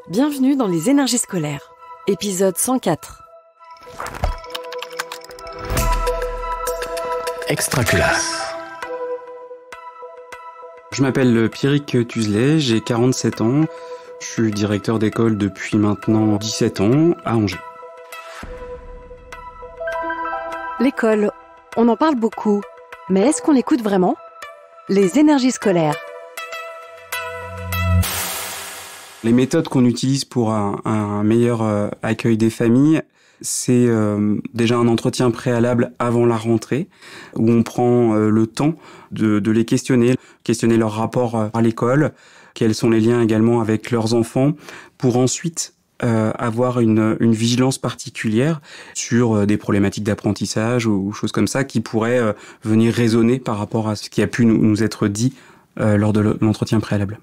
Bienvenue dans les énergies scolaires, épisode 104. Extraculasse. Je m'appelle Pierrick Tuzelet, j'ai 47 ans. Je suis directeur d'école depuis maintenant 17 ans à Angers. L'école, on en parle beaucoup, mais est-ce qu'on l'écoute vraiment ? Les énergies scolaires. Les méthodes qu'on utilise pour un meilleur accueil des familles, c'est déjà un entretien préalable avant la rentrée, où on prend le temps de les questionner leur rapport à l'école, quels sont les liens également avec leurs enfants, pour ensuite avoir une vigilance particulière sur des problématiques d'apprentissage ou choses comme ça qui pourraient venir résonner par rapport à ce qui a pu nous être dit lors de l'entretien préalable.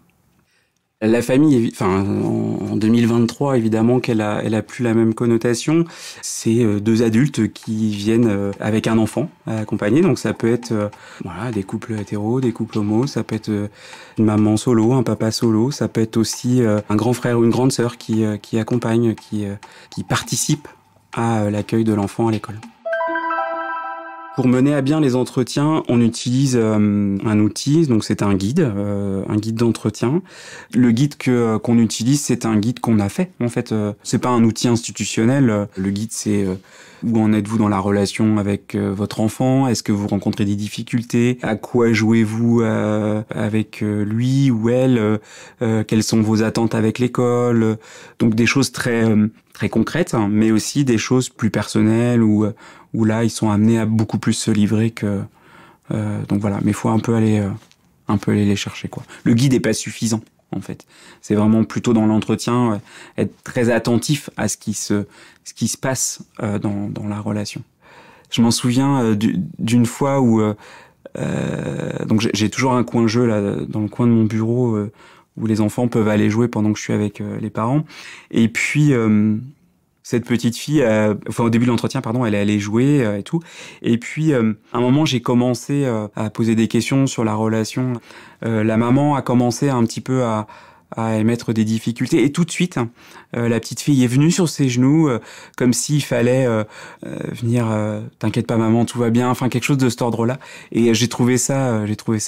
La famille, en 2023, évidemment qu'elle a plus la même connotation. C'est deux adultes qui viennent avec un enfant à accompagner. Donc ça peut être des couples hétéros, des couples homos. Ça peut être une maman solo, un papa solo. Ça peut être aussi un grand frère ou une grande sœur qui accompagne, qui participe à l'accueil de l'enfant à l'école. Pour mener à bien les entretiens, on utilise un outil, donc c'est un guide d'entretien. Le guide qu'on utilise, c'est un guide qu'on a fait. En fait, c'est pas un outil institutionnel. Le guide, c'est où en êtes-vous dans la relation avec votre enfant ? Est-ce que vous rencontrez des difficultés ? À quoi jouez-vous avec lui ou elle ? Quelles sont vos attentes avec l'école ? Donc des choses très concrètes, hein, mais aussi des choses plus personnelles où là ils sont amenés à beaucoup plus se livrer que donc voilà, mais il faut un peu aller les chercher quoi. Le guide est pas suffisant en fait. C'est vraiment plutôt dans l'entretien être très attentif à ce qui se passe dans la relation. Je m'en souviens d'une fois où donc j'ai toujours un coin jeu là dans le coin de mon bureau où les enfants peuvent aller jouer pendant que je suis avec les parents. Et puis cette petite fille, au début de l'entretien, elle est allée jouer et tout. Et puis, à un moment, j'ai commencé à poser des questions sur la relation. La maman a commencé un petit peu à émettre des difficultés. Et tout de suite, la petite fille est venue sur ses genoux, comme s'il fallait venir. T'inquiète pas, maman, tout va bien. Enfin, quelque chose de cet ordre-là. Et j'ai trouvé ça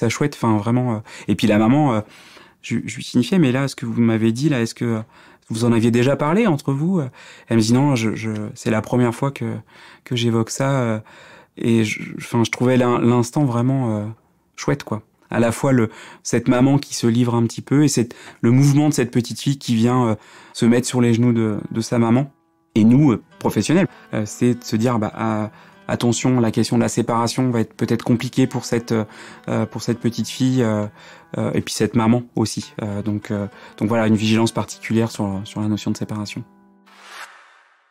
chouette. Enfin, vraiment. Et puis la maman, je lui signifiais, mais là, ce que vous m'avez dit, là, est-ce que vous en aviez déjà parlé entre vous ? Elle me dit non, c'est la première fois que j'évoque ça. Et je trouvais l'instant vraiment chouette, quoi. À la fois cette maman qui se livre un petit peu et le mouvement de cette petite fille qui vient se mettre sur les genoux de sa maman. Et nous, professionnels, c'est de se dire attention, la question de la séparation va être peut-être compliquée pour cette petite fille et puis cette maman aussi. Donc voilà, une vigilance particulière sur la notion de séparation.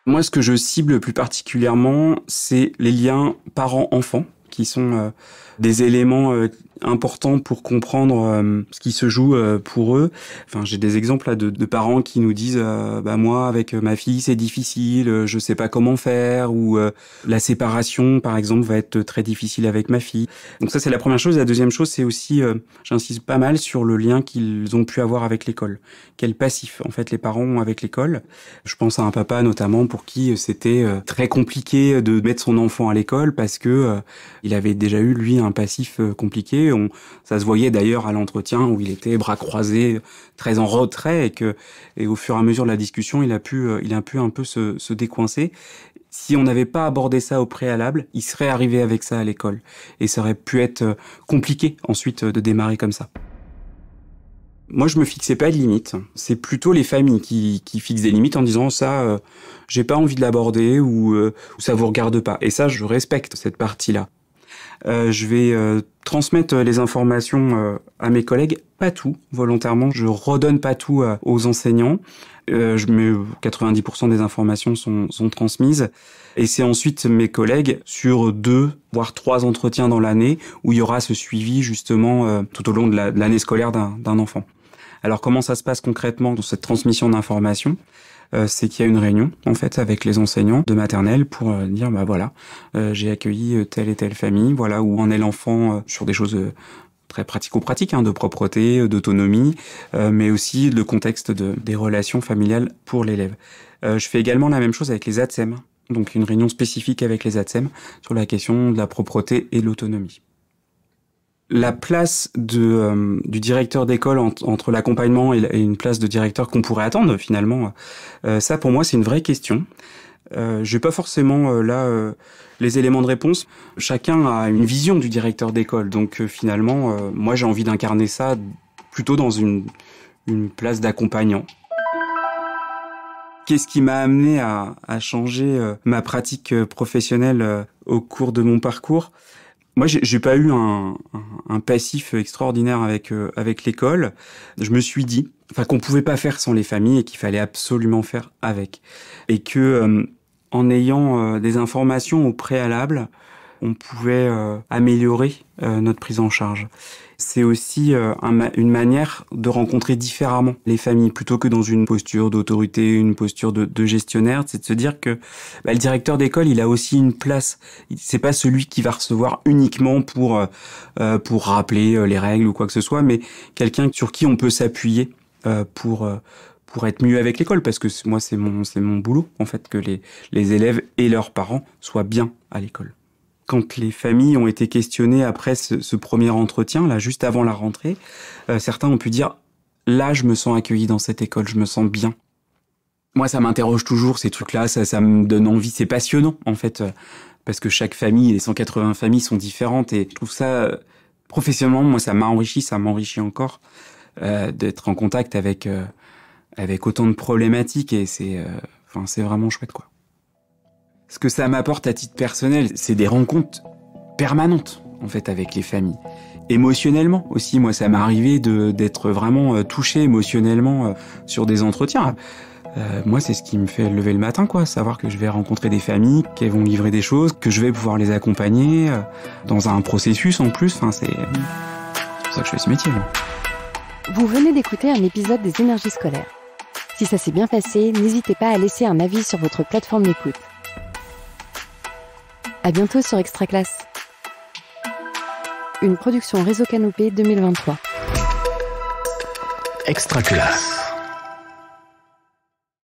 Moi, ce que je cible plus particulièrement, c'est les liens parents-enfants, qui sont des éléments importants pour comprendre ce qui se joue pour eux. Enfin, j'ai des exemples là, de parents qui nous disent moi avec ma fille c'est difficile, je sais pas comment faire, ou la séparation par exemple va être très difficile avec ma fille. Donc ça c'est la première chose. La deuxième chose c'est aussi j'insiste pas mal sur le lien qu'ils ont pu avoir avec l'école. Quel passif en fait les parents ont avec l'école. Je pense à un papa notamment pour qui c'était très compliqué de mettre son enfant à l'école parce que il avait déjà eu lui un passif compliqué. Ça se voyait d'ailleurs à l'entretien où il était bras croisés, très en retrait, et au fur et à mesure de la discussion, il a pu un peu se décoincer. Si on n'avait pas abordé ça au préalable, il serait arrivé avec ça à l'école. Et ça aurait pu être compliqué ensuite de démarrer comme ça. Moi, je me fixais pas de limites. C'est plutôt les familles qui fixent des limites en disant ça, j'ai pas envie de l'aborder ou ça vous regarde pas. Et ça, je respecte cette partie-là. Je vais transmettre les informations à mes collègues, pas tout, volontairement. Je redonne pas tout aux enseignants. 90% des informations sont transmises. Et c'est ensuite mes collègues sur 2, voire 3 entretiens dans l'année où il y aura ce suivi justement tout au long de l'année scolaire d'un enfant. Alors comment ça se passe concrètement dans cette transmission d'informations ? C'est qu'il y a une réunion en fait avec les enseignants de maternelle pour dire j'ai accueilli telle et telle famille, voilà où en est l'enfant sur des choses très pratico-pratique, de propreté, d'autonomie, mais aussi le contexte des relations familiales pour l'élève. Je fais également la même chose avec les ATSEM, donc une réunion spécifique avec les ATSEM sur la question de la propreté et l'autonomie. La place du directeur d'école entre l'accompagnement et une place de directeur qu'on pourrait attendre finalement, ça pour moi c'est une vraie question. J'ai pas forcément les éléments de réponse. Chacun a une vision du directeur d'école, donc finalement moi j'ai envie d'incarner ça plutôt dans une place d'accompagnant. Qu'est-ce qui m'a amené à changer ma pratique professionnelle au cours de mon parcours ? Moi, j'ai pas eu un passif extraordinaire avec l'école. Je me suis dit, qu'on pouvait pas faire sans les familles et qu'il fallait absolument faire avec, et que en ayant des informations au préalable, on pouvait améliorer notre prise en charge. C'est aussi une manière de rencontrer différemment les familles, plutôt que dans une posture d'autorité, une posture de gestionnaire. C'est de se dire que le directeur d'école, il a aussi une place. C'est pas celui qui va recevoir uniquement pour rappeler les règles ou quoi que ce soit, mais quelqu'un sur qui on peut s'appuyer pour être mieux avec l'école, parce que moi c'est mon boulot en fait, que les élèves et leurs parents soient bien à l'école. Quand les familles ont été questionnées après ce premier entretien, là, juste avant la rentrée, certains ont pu dire « Là, je me sens accueilli dans cette école, je me sens bien ». Moi, ça m'interroge toujours, ces trucs-là, ça me donne envie, c'est passionnant, en fait, parce que chaque famille, les 180 familles sont différentes, et je trouve ça, professionnellement, moi, ça m'enrichit encore, d'être en contact avec autant de problématiques, et c'est vraiment chouette, quoi. Ce que ça m'apporte à titre personnel, c'est des rencontres permanentes, en fait, avec les familles. Émotionnellement aussi, moi, ça m'est arrivé d'être vraiment touché émotionnellement sur des entretiens. Moi, c'est ce qui me fait lever le matin, quoi. Savoir que je vais rencontrer des familles, qu'elles vont livrer des choses, que je vais pouvoir les accompagner dans un processus en plus. C'est pour ça que je fais ce métier, moi. Vous venez d'écouter un épisode des Énergies scolaires. Si ça s'est bien passé, n'hésitez pas à laisser un avis sur votre plateforme d'écoute. À bientôt sur Extra Classe. Une production Réseau Canopé 2023. Extra Classe.